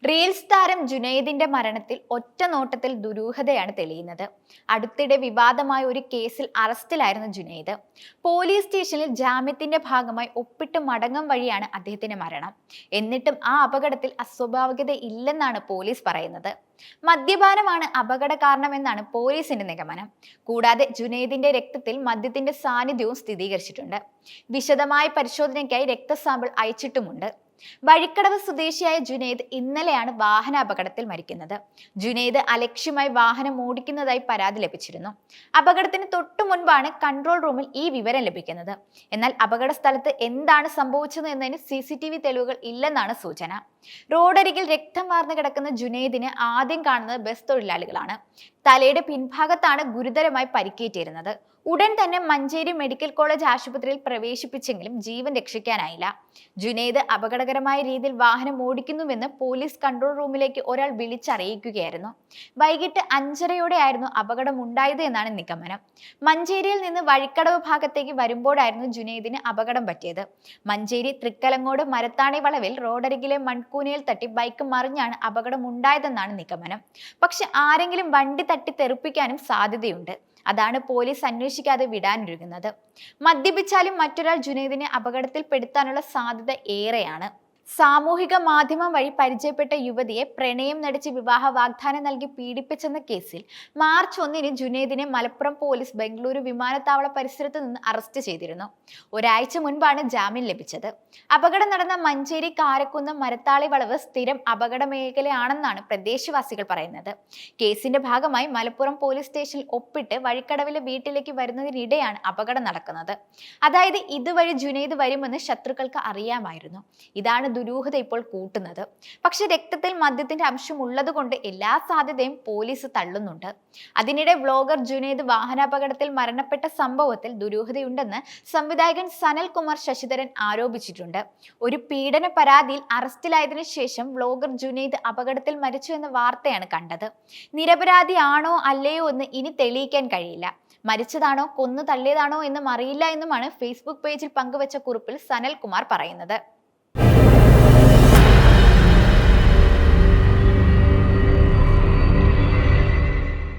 Reels താരം ജുനൈദിന്റെ മരണത്തിൽ ഒറ്റ നോട്ടത്തിൽ ദുരൂഹതയാണ് തെളിയുന്നത്. അടുത്തിടെ വിവാദമായ ഒരു കേസിൽ അറസ്റ്റിലായിരുന്നു ജുനൈദ്. പോലീസ് സ്റ്റേഷനിൽ ജാമ്യത്തിന്റെ ഭാഗമായി ഒപ്പിട്ട് മടങ്ങും വഴിയാണ് അദ്ദേഹത്തിന്റെ മരണം. എന്നിട്ടും ആ അപകടത്തിൽ അസ്വാഭാവികത ഇല്ലെന്നാണ് പോലീസ് പറയുന്നത്. മദ്യപാനമാണ് അപകട കാരണമെന്നാണ് പോലീസിന്റെ നിഗമനം. കൂടാതെ ജുനൈദിന്റെ രക്തത്തിൽ മദ്യത്തിന്റെ സാന്നിധ്യവും സ്ഥിരീകരിച്ചിട്ടുണ്ട്. വിശദമായ പരിശോധനയ്ക്കായി രക്തസാമ്പിൾ അയച്ചിട്ടുമുണ്ട്. വഴിക്കടവ് സ്വദേശിയായ ജുനൈദ് ഇന്നലെയാണ് വാഹനാപകടത്തിൽ മരിക്കുന്നത്. ജുനൈദ് അലക്ഷ്യമായി വാഹനം ഓടിക്കുന്നതായി പരാതി ലഭിച്ചിരുന്നു. അപകടത്തിന് തൊട്ടു മുൻപാണ് കൺട്രോൾ റൂമിൽ ഈ വിവരം ലഭിക്കുന്നത്. എന്നാൽ അപകട സ്ഥലത്ത് എന്താണ് സംഭവിച്ചത് എന്നതിന് CCTV തെളിവുകൾ ഇല്ലെന്നാണ് സൂചന. റോഡരികിൽ രക്തം വാർന്നു കിടക്കുന്ന ജുനൈദിനെ ആദ്യം കാണുന്നത് ബസ് തൊഴിലാളികളാണ്. തലയുടെ പിൻഭാഗത്താണ് ഗുരുതരമായി പരിക്കേറ്റിരുന്നത്. ഉടൻ തന്നെ മഞ്ചേരി മെഡിക്കൽ കോളേജ് ആശുപത്രിയിൽ പ്രവേശിപ്പിച്ചെങ്കിലും ജീവൻ രക്ഷിക്കാനായില്ല. ജുനൈദ് അപകടകരമായ രീതിയിൽ വാഹനം ഓടിക്കുന്നുവെന്ന് പോലീസ് കൺട്രോൾ റൂമിലേക്ക് ഒരാൾ വിളിച്ചറിയിക്കുകയായിരുന്നു. വൈകിട്ട് 5:30 അപകടം ഉണ്ടായത് എന്നാണ് നിഗമനം. മഞ്ചേരിയിൽ നിന്ന് വഴിക്കടവ് ഭാഗത്തേക്ക് വരുമ്പോഴായിരുന്നു ജുനൈദിന് അപകടം പറ്റിയത്. മഞ്ചേരി തൃക്കലങ്ങോട് മരത്താണി വളവിൽ റോഡരികിലെ മൺകൂനയിൽ തട്ടി ബൈക്ക് മറിഞ്ഞാണ് അപകടം ഉണ്ടായതെന്നാണ് നിഗമനം. പക്ഷെ ആരെങ്കിലും വണ്ടി തട്ടി തെറിപ്പിക്കാനും സാധ്യതയുണ്ട്. അതാണ് പോലീസ് അന്വേഷിക്കാതെ വിടാനൊരുങ്ങുന്നത്. മദ്യപിച്ചാലും മറ്റൊരാൾ ജുനൈദിനെ അപകടത്തിൽപ്പെടുത്താനുള്ള സാധ്യത ഏറെയാണ്. സാമൂഹിക മാധ്യമം വഴി പരിചയപ്പെട്ട യുവതിയെ പ്രണയം നടിച്ച് വിവാഹ വാഗ്ദാനം നൽകി പീഡിപ്പിച്ചെന്ന കേസിൽ മാർച്ച് 1 ജുനൈദിനെ മലപ്പുറം പോലീസ് ബംഗളൂരു വിമാനത്താവള പരിസരത്ത് നിന്ന് അറസ്റ്റ് ചെയ്തിരുന്നു. ഒരാഴ്ച മുൻപാണ് ജാമ്യം ലഭിച്ചത്. അപകടം നടന്ന മഞ്ചേരി കാരക്കുന്നം മരത്താളി വളവ് സ്ഥിരം അപകട മേഖലയാണെന്നാണ് പ്രദേശവാസികൾ പറയുന്നത്. കേസിന്റെ ഭാഗമായി മലപ്പുറം പോലീസ് സ്റ്റേഷനിൽ ഒപ്പിട്ട് വഴിക്കടവിലെ വീട്ടിലേക്ക് വരുന്നതിനിടെയാണ് അപകടം നടക്കുന്നത്. അതായത് ഇതുവഴി ജുനൈദ് വരുമെന്ന് ശത്രുക്കൾക്ക് അറിയാമായിരുന്നു. ഇതാണ് ദുരൂഹത ഇപ്പോൾ കൂട്ടുന്നത്. പക്ഷെ രക്തത്തിൽ മദ്യത്തിന്റെ അംശം ഉള്ളതുകൊണ്ട് എല്ലാ സാധ്യതയും പോലീസ് തള്ളുന്നുണ്ട്. അതിനിടെ വ്ലോഗർ ജുനൈദ് വാഹനാപകടത്തിൽ മരണപ്പെട്ട സംഭവത്തിൽ ദുരൂഹതയുണ്ടെന്ന് സംവിധായകൻ സനൽകുമാർ ശശിധരൻ ആരോപിച്ചിട്ടുണ്ട്. ഒരു പീഡന പരാതിയിൽ അറസ്റ്റിലായതിനു ശേഷം വ്ലോഗർ ജുനൈദ് അപകടത്തിൽ മരിച്ചു എന്ന വാർത്തയാണ് കണ്ടത്. നിരപരാധിയാണോ അല്ലയോ എന്ന് ഇനി തെളിയിക്കാൻ കഴിയില്ല. മരിച്ചതാണോ കൊന്നു തള്ളിയതാണോ എന്നും അറിയില്ല എന്നുമാണ് ഫേസ്ബുക്ക് പേജിൽ പങ്കുവച്ച കുറിപ്പിൽ സനൽകുമാർ പറയുന്നത്.